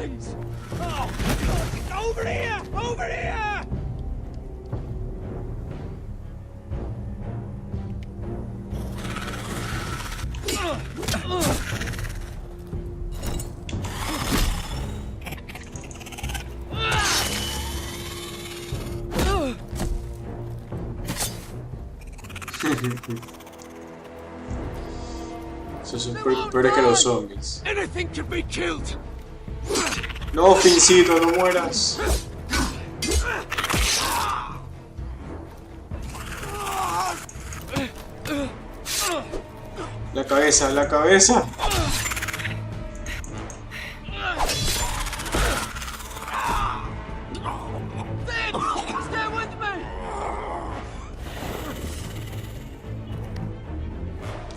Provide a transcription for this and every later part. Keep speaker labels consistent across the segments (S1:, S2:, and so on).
S1: things! Oh, God, over here! Over here!
S2: Esos son peores que los zombies.
S1: Anything can be killed.
S2: No, Fincito, no mueras. La cabeza, la cabeza.
S1: Stay with me.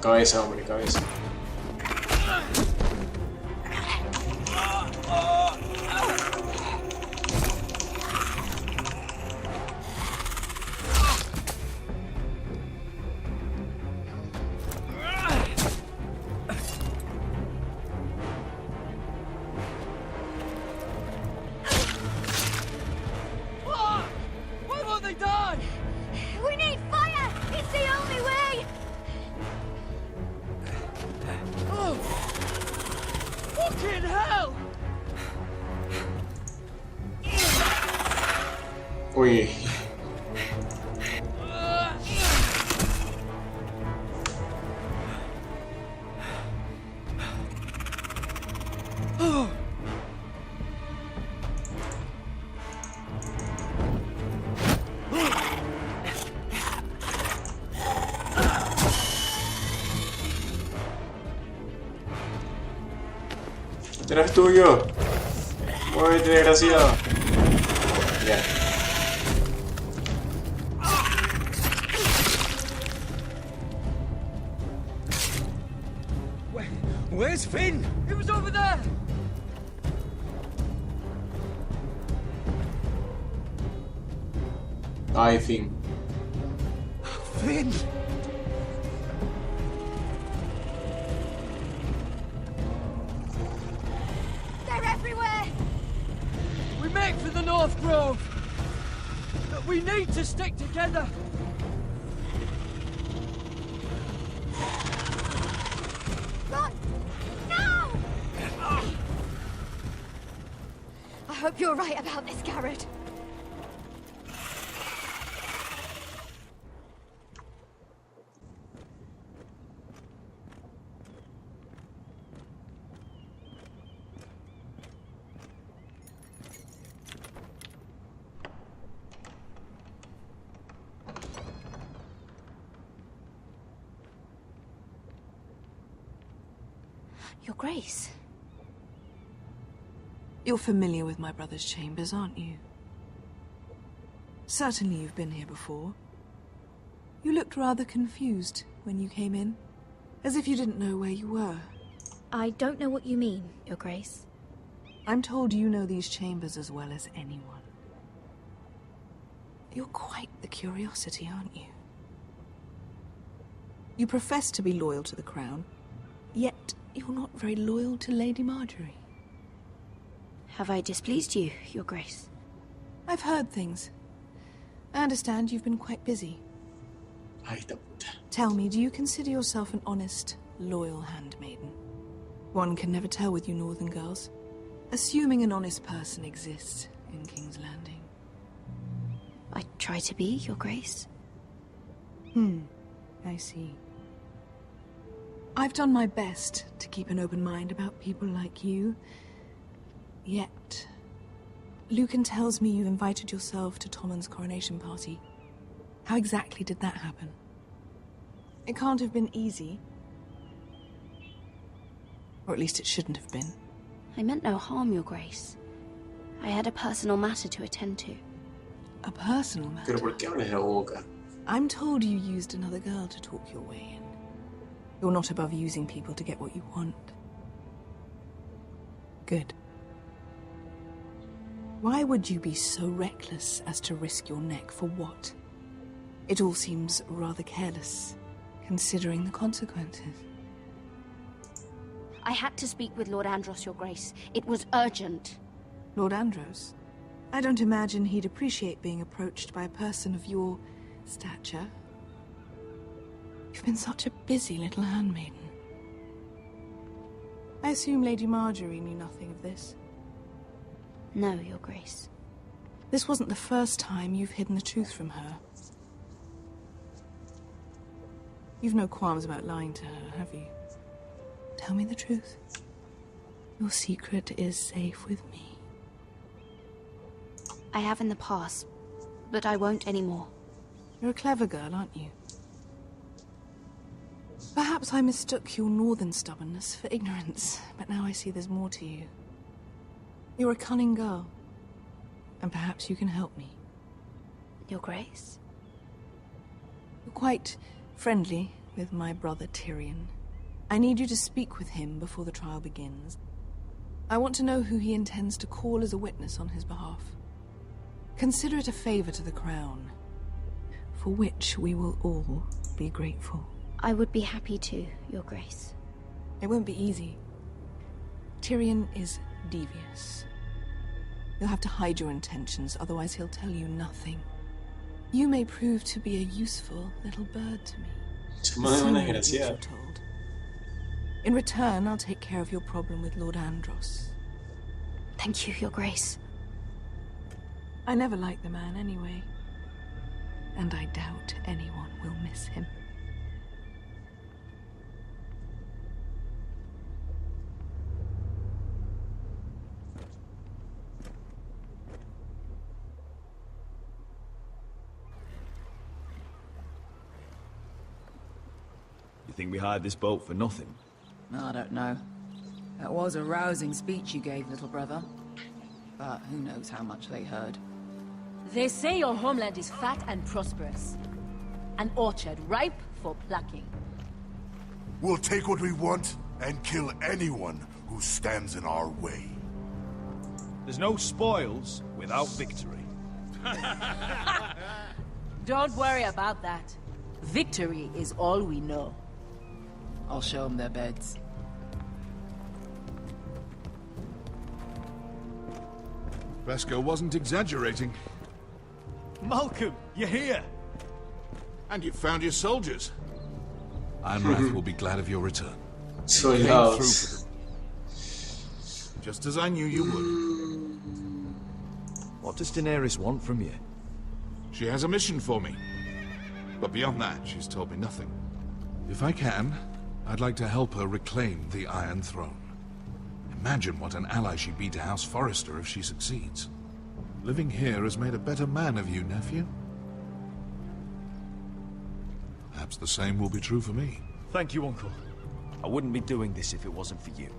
S2: Cabeza, hombre, cabeza.
S1: Why won't they die?
S3: We need fire! It's the only way!
S1: Oh. Fucking hell!
S2: Uy. Este es tuyo. Muévete, desgraciado. Ya.
S1: Where's Finn? He was over there.
S2: I think.
S1: Finn.
S3: They're everywhere!
S1: We make for the North Grove. But we need to stick together.
S3: Run! No! I hope you're right about this, Garrett. Your Grace.
S4: You're familiar with my brother's chambers, aren't you? Certainly you've been here before. You looked rather confused when you came in, as if you didn't know where you were.
S3: I don't know what you mean, Your Grace.
S4: I'm told you know these chambers as well as anyone. You're quite the curiosity, aren't you? You profess to be loyal to the crown, yet you're not very loyal to Lady Marjorie.
S3: Have I displeased you, Your Grace?
S4: I've heard things. I understand you've been quite busy.
S2: Ay, esta puta.
S4: Tell me, do you consider yourself an honest, loyal handmaiden? One can never tell with you northern girls. Assuming an honest person exists in King's Landing.
S3: I try to be, Your Grace.
S4: I see. I've done my best to keep an open mind about people like you. Yet, Lucan tells me you invited yourself to Tommen's coronation party. How exactly did that happen? It can't have been easy. Or at least it shouldn't have been.
S3: I meant no harm, Your Grace. I had a personal matter to attend to.
S4: A personal
S2: Pero
S4: matter.
S2: ¿por qué abres la boca?
S4: I'm told you used another girl to talk your way in. You're not above using people to get what you want. Good. Why would you be so reckless as to risk your neck for what? It all seems rather careless, considering the consequences.
S3: I had to speak with Lord Andros, Your Grace. It was urgent.
S4: Lord Andros? I don't imagine he'd appreciate being approached by a person of your stature. You've been such a busy little handmaiden. I assume Lady Marjorie knew nothing of this.
S3: No, Your Grace.
S4: This wasn't the first time you've hidden the truth from her. You've no qualms about lying to her, have you? Tell me the truth. Your secret is safe with me.
S3: I have in the past, but I won't anymore.
S4: You're a clever girl, aren't you? Perhaps I mistook your northern stubbornness for ignorance, but now I see there's more to you. You're a cunning girl, and perhaps you can help me.
S3: Your Grace?
S4: You're quite friendly with my brother Tyrion. I need you to speak with him before the trial begins. I want to know who he intends to call as a witness on his behalf. Consider it a favor to the crown, for which we will all be grateful.
S3: I would be happy to, Your Grace.
S4: It won't be easy. Tyrion is devious. You'll have to hide your intentions, otherwise he'll tell you nothing. You may prove to be a useful little bird to me.
S2: Su madre es una
S4: See what
S2: desgraciada.
S4: you're told. In return, I'll take care of your problem with Lord Andros.
S3: Thank you, Your Grace.
S4: I never liked the man anyway. And I doubt anyone will miss him.
S5: You think we hired this boat for nothing?
S6: I don't know. That was a rousing speech you gave, little brother. But who knows how much they heard.
S7: They say your homeland is fat and prosperous. An orchard ripe for plucking.
S8: We'll take what we want and kill anyone who stands in our way.
S5: There's no spoils without victory.
S7: Don't worry about that. Victory is all we know.
S6: I'll show them their beds.
S8: Vesco wasn't exaggerating.
S5: Malcolm, you're here!
S8: And you found your soldiers. Ironrath will be glad of your return.
S2: Soldados.
S8: Just as I knew you would.
S5: What does Daenerys want from you?
S8: She has a mission for me. But beyond that, she's told me nothing. If I can, I'd like to help her reclaim the Iron Throne. Imagine what an ally she'd be to House Forrester if she succeeds. Living here has made a better man of you, nephew. Perhaps the same will be true for me.
S5: Thank you, Uncle. I wouldn't be doing this if it wasn't for you.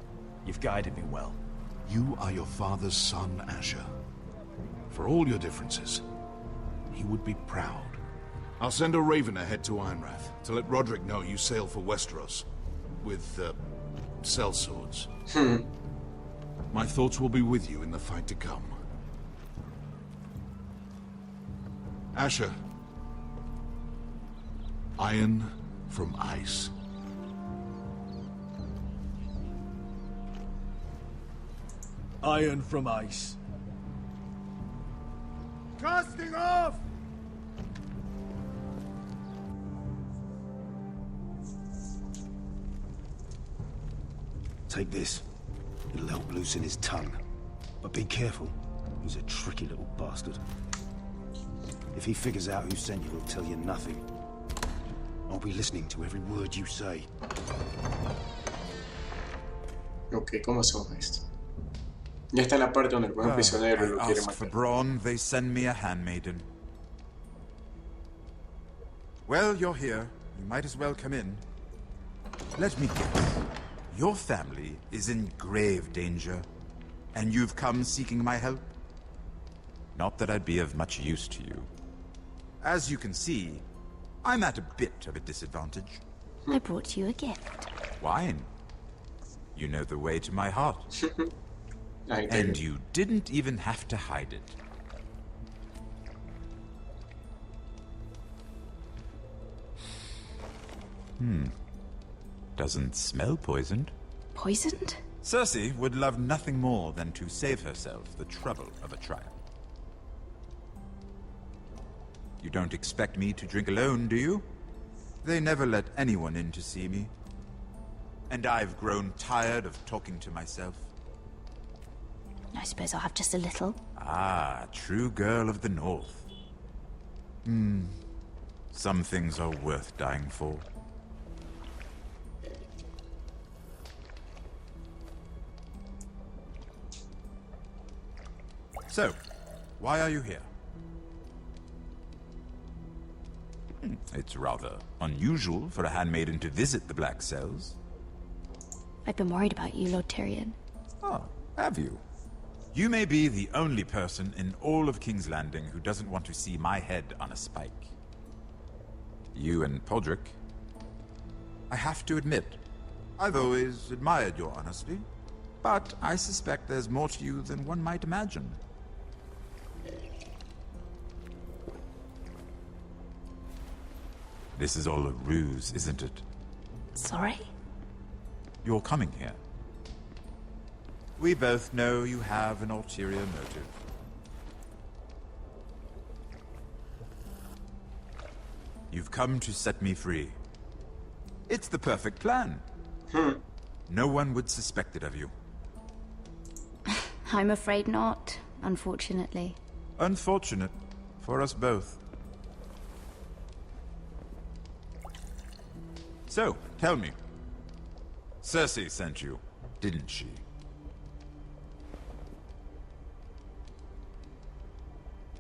S5: You've guided me well.
S8: You are your father's son, Asher. For all your differences, he would be proud. I'll send a raven ahead to Ironrath to let Roderick know you sail for Westeros with, sellswords. My thoughts will be with you in the fight to come. Asher. Iron from ice.
S5: Iron from ice.
S8: Casting off!
S9: Take this. It'll help loosen his tongue. But be careful. He's a tricky little bastard. If he figures out who sent you, he'll tell you nothing. I'll be listening to every word you say.
S2: Ok, ¿cómo hacemos esto? Ya está la parte donde el buen prisionero
S10: I
S2: lo quiere
S10: ask for
S2: matar.
S10: brawn, they send me a handmaiden. Well, you're here. You might as well come in. Let me guess. Your family is in grave danger, and you've come seeking my help? Not that I'd be of much use to you. As you can see, I'm at a bit of a disadvantage.
S3: I brought you a gift.
S10: Wine. You know the way to my heart.
S2: Ahí
S10: And
S2: tengo.
S10: you didn't even have to hide it. Doesn't smell poisoned.
S3: poisoned?
S10: Cersei would love nothing more than to save herself the trouble of a trial. You don't expect me to drink alone, do you? They never let anyone in to see me. And I've grown tired of talking to myself.
S3: I suppose I'll have just a little.
S10: Ah, true girl of the North. Some things are worth dying for. So, why are you here? It's rather unusual for a handmaiden to visit the Black Cells.
S3: I've been worried about you, Lord Tyrion.
S10: Oh, have you? You may be the only person in all of King's Landing who doesn't want to see my head on a spike. You and Podrick. I have to admit, I've always admired your honesty, but I suspect there's more to you than one might imagine. This is all a ruse, isn't it?
S3: Sorry?
S10: You're coming here. We both know you have an ulterior motive. You've come to set me free. It's the perfect plan. No one would suspect it of you.
S3: I'm afraid not, unfortunately.
S10: Unfortunate for us both. So, tell me. Cersei sent you, didn't she?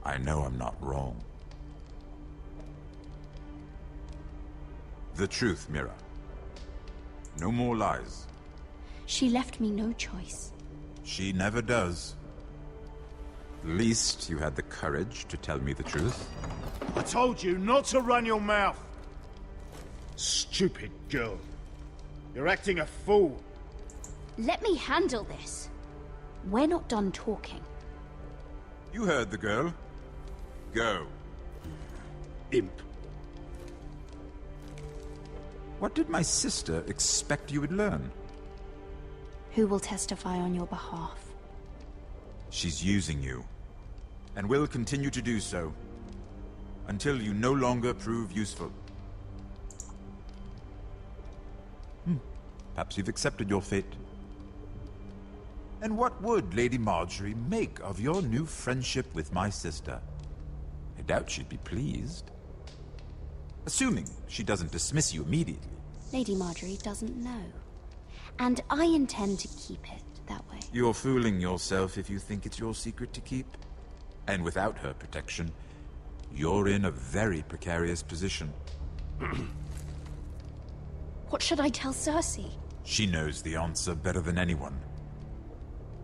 S10: I know I'm not wrong. The truth, Mira. No more lies.
S3: She left me no choice.
S10: She never does. At least you had the courage to tell me the truth.
S11: I told you not to run your mouth. Stupid girl. You're acting a fool.
S3: Let me handle this. We're not done talking.
S10: You heard the girl. Go.
S11: Imp.
S10: What did my sister expect you would learn?
S3: Who will testify on your behalf?
S10: She's using you, and will continue to do so, until you no longer prove useful. Perhaps you've accepted your fate. And what would Lady Marjorie make of your new friendship with my sister? I doubt she'd be pleased. Assuming she doesn't dismiss you immediately.
S3: Lady Marjorie doesn't know. And I intend to keep it that way.
S10: You're fooling yourself if you think it's your secret to keep. And without her protection, you're in a very precarious position.
S3: What should I tell Cersei?
S10: She knows the answer better than anyone.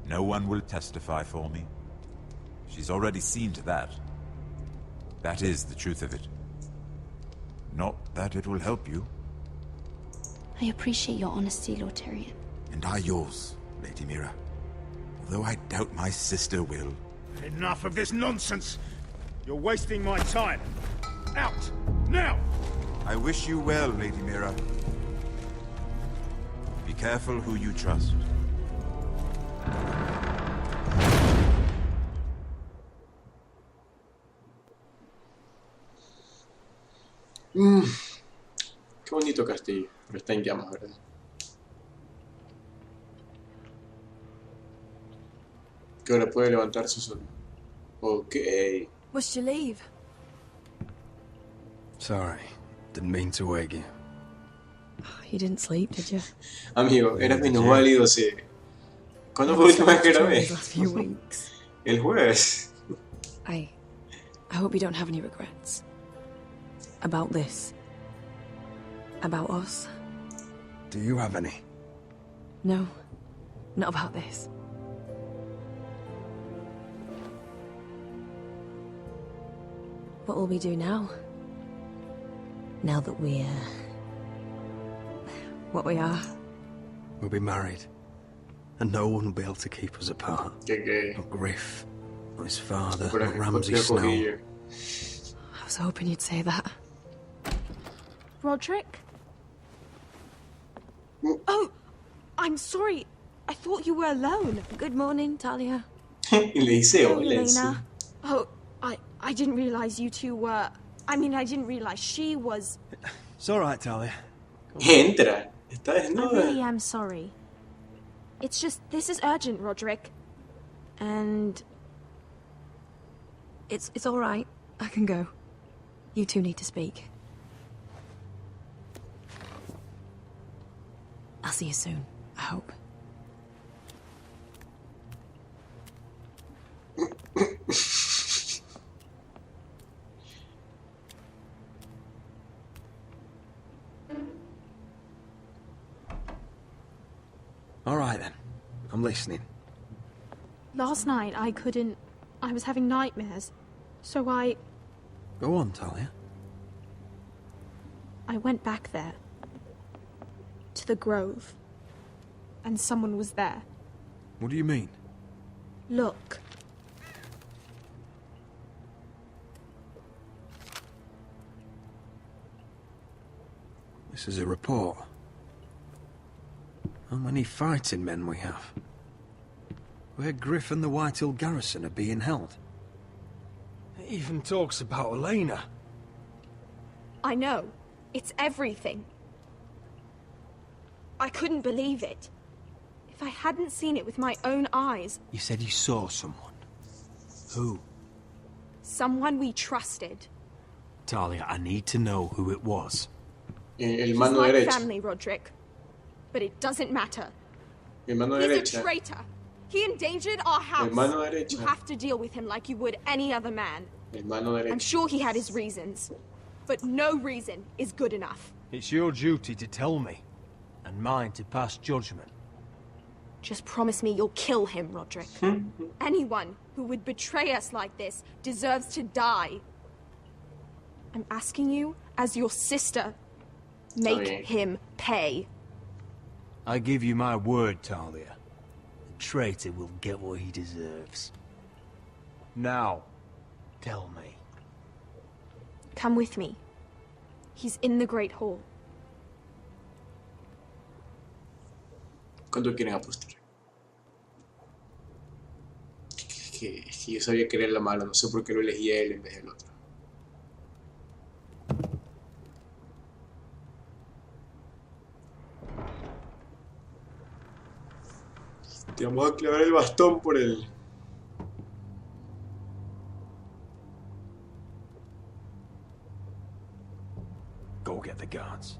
S10: No one will testify for me. She's already seen to that. That is the truth of it. Not that it will help you.
S3: I appreciate your honesty, Lord Tyrion.
S10: And I yours, Lady Mira. Although I doubt my sister will.
S11: Enough of this nonsense! You're wasting my time! Out! Now!
S10: I wish you well, Lady Mira. Be careful who you trust.
S2: Qué bonito castillo, pero está en llamas, ¿verdad? Que ahora puede levantarse solo. Ok.
S4: Must you leave?
S12: Sorry, didn't mean to wake you.
S4: You didn't sleep, did you?
S2: Amigo, era menos válido si... ¿Cuándo fue la última vez que grabé?
S4: Last few weeks.
S2: El jueves.
S4: I hope you don't have any regrets. About this. About us.
S12: Do you have any?
S4: No, not about this. What will we do now? Now that we're... what we are?
S12: We'll be married. And no one will be able to keep us apart.
S2: Que...
S12: Not Griff, not his father,
S2: Por
S12: not Ramsay Snow.
S4: I was hoping you'd say that.
S3: Roderick?
S4: Oh! I'm sorry. I thought you were alone.
S13: Good morning, Talia.
S2: Y le dice
S13: Hello,
S2: hola.
S13: Elena.
S4: Oh, I didn't realize you two were... I mean, I didn't realize she was...
S12: It's all right, Talia.
S2: Entra. Está
S4: I
S2: desnuda.
S4: really am sorry. It's just, this is urgent, Roderick. And...
S13: It's all right. I can go. You two need to speak. I'll see you soon, I hope.
S12: All right, then. I'm listening.
S4: Last night, I couldn't... I was having nightmares. So I
S12: Go on, Talia.
S4: went back there. To the grove. And someone was there.
S12: What do you mean?
S4: Look.
S12: This is a report. How many fighting men we have? Where Griff and the Whitehill garrison are being held. It even talks about Elena.
S4: I know. It's everything. I couldn't believe it. If I hadn't seen it with my own eyes...
S12: You said you saw someone. Who?
S4: Someone we trusted.
S12: Talia, I need to know who it was.
S2: El mano
S4: He's
S2: derecha.
S4: my family, Roderick. But it doesn't matter.
S2: El mano
S4: He's
S2: derecha.
S4: a traitor. He endangered our house.
S2: El mano derecha.
S4: You have to deal with him like you would any other man.
S2: El mano derecha.
S4: I'm sure he had his reasons. But no reason is good enough.
S5: It's your duty to tell me, and mine to pass judgment.
S4: Just promise me you'll kill him, Roderick. Anyone who would betray us like this deserves to die. I'm asking you, as your sister, make him pay.
S5: I give you my word, Talia. The traitor will get what he deserves. Now, tell me.
S4: Come with me. He's in the Great Hall.
S2: ¿Cuánto quieren apostar? Es que yo sabía que era la mala, no sé por qué lo elegí a él en vez del otro. Te vamos a clavar el bastón por él.
S12: Go get the guards.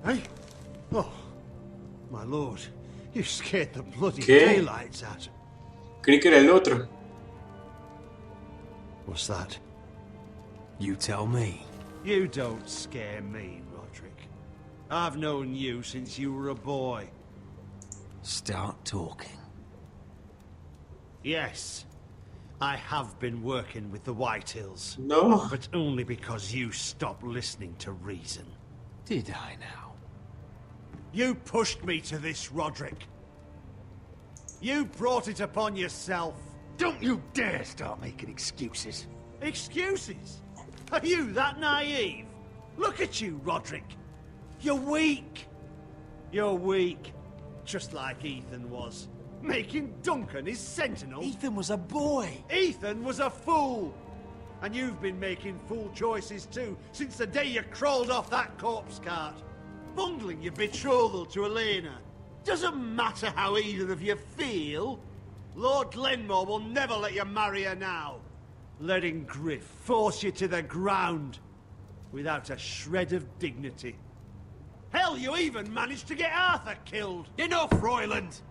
S14: Hey? Oh, my lord. You scared the bloody
S2: ¿Qué?
S14: daylights out.
S2: Creí que era el otro.
S14: What's that?
S12: You tell me.
S14: You don't scare me, Roderick. I've known you since you were a boy.
S12: Start talking.
S14: Yes, I have been working with the Whitehills.
S2: No.
S14: But only because you stopped listening to reason.
S12: Did I now?
S14: You pushed me to this, Roderick. You brought it upon yourself.
S11: Don't you dare start making excuses.
S14: Excuses? Are you that naive? Look at you, Roderick. You're weak. You're weak. Just like Ethan was. Making Duncan his sentinel.
S5: Ethan was a boy.
S14: Ethan was a fool. And you've been making fool choices too, since the day you crawled off that corpse cart. Bungling your betrothal to Elena. Doesn't matter how either of you feel. Lord Glenmore will never let you marry her now. Letting Griff force you to the ground. Without a shred of dignity. Hell, you even managed to get Arthur killed.
S5: Enough, Royland!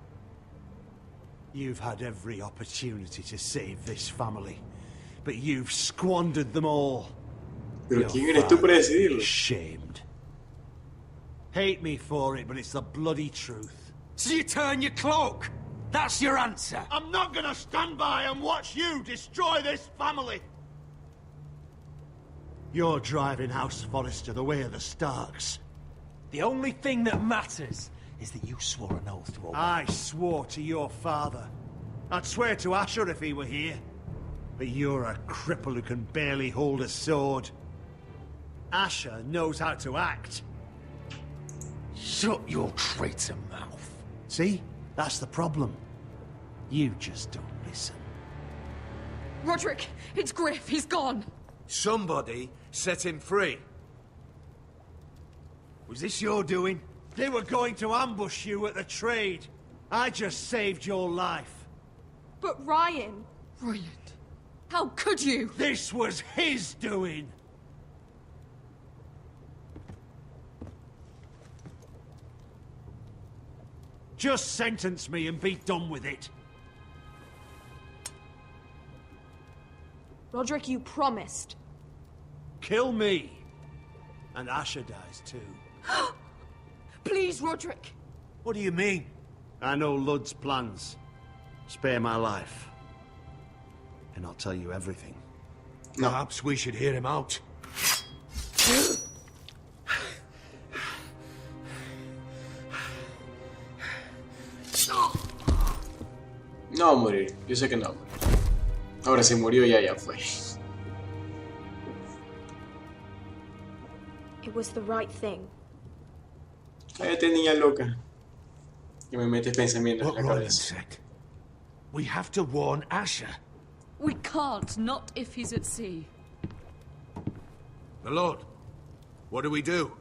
S14: You've had every opportunity to save this family. But you've squandered them all.
S2: Pero ¿quién eres tú para decidirlo?
S14: Shamed. Hate me for it, but it's the bloody truth.
S5: So you turn your cloak? That's your answer?
S14: I'm not gonna stand by and watch you destroy this family. You're driving House Forrester the way of the Starks.
S5: The only thing that matters is that you swore an oath to obey.
S14: I swore to your father. I'd swear to Asher if he were here. But you're a cripple who can barely hold a sword. Asher knows how to act.
S5: Shut your traitor mouth.
S14: See? That's the problem. You just don't listen.
S13: Roderick, it's Griff. He's gone.
S15: Somebody set him free. Was this your doing?
S14: They were going to ambush you at the trade. I just saved your life.
S13: But Ryan... Brilliant. How could you?
S14: This was his doing. Just sentence me and be done with it.
S13: Roderick, you promised.
S14: Kill me. And Asher dies too.
S13: Please, Roderick.
S15: What do you mean?
S14: I know Ludd's plans. Spare my life. And I'll tell you everything.
S15: Perhaps we should hear him out.
S2: No va a morir, yo sé que no va a morir. Ahora si murió ya fue.
S13: It was the right thing.
S2: Cállate, niña loca. Que me metes pensamientos en la
S15: Ryan
S2: cabeza.
S15: said. We have to warn Asher.
S7: We can't, not if he's at sea.
S8: My lord, what do we do?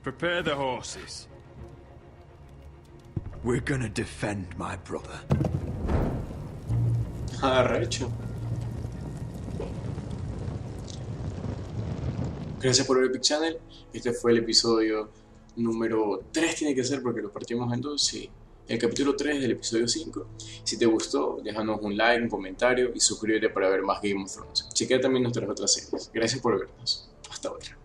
S5: Prepare the horses.
S12: We're gonna defend my brother.
S2: Arrecho. Gracias por ver el Big Channel. Este fue el episodio número 3, tiene que ser porque lo partimos en dos. Sí. El capítulo 3 del episodio 5. Si te gustó, déjanos un like, un comentario y suscríbete para ver más Game of Thrones. Chequea también nuestras otras series. Gracias por vernos. Hasta otra.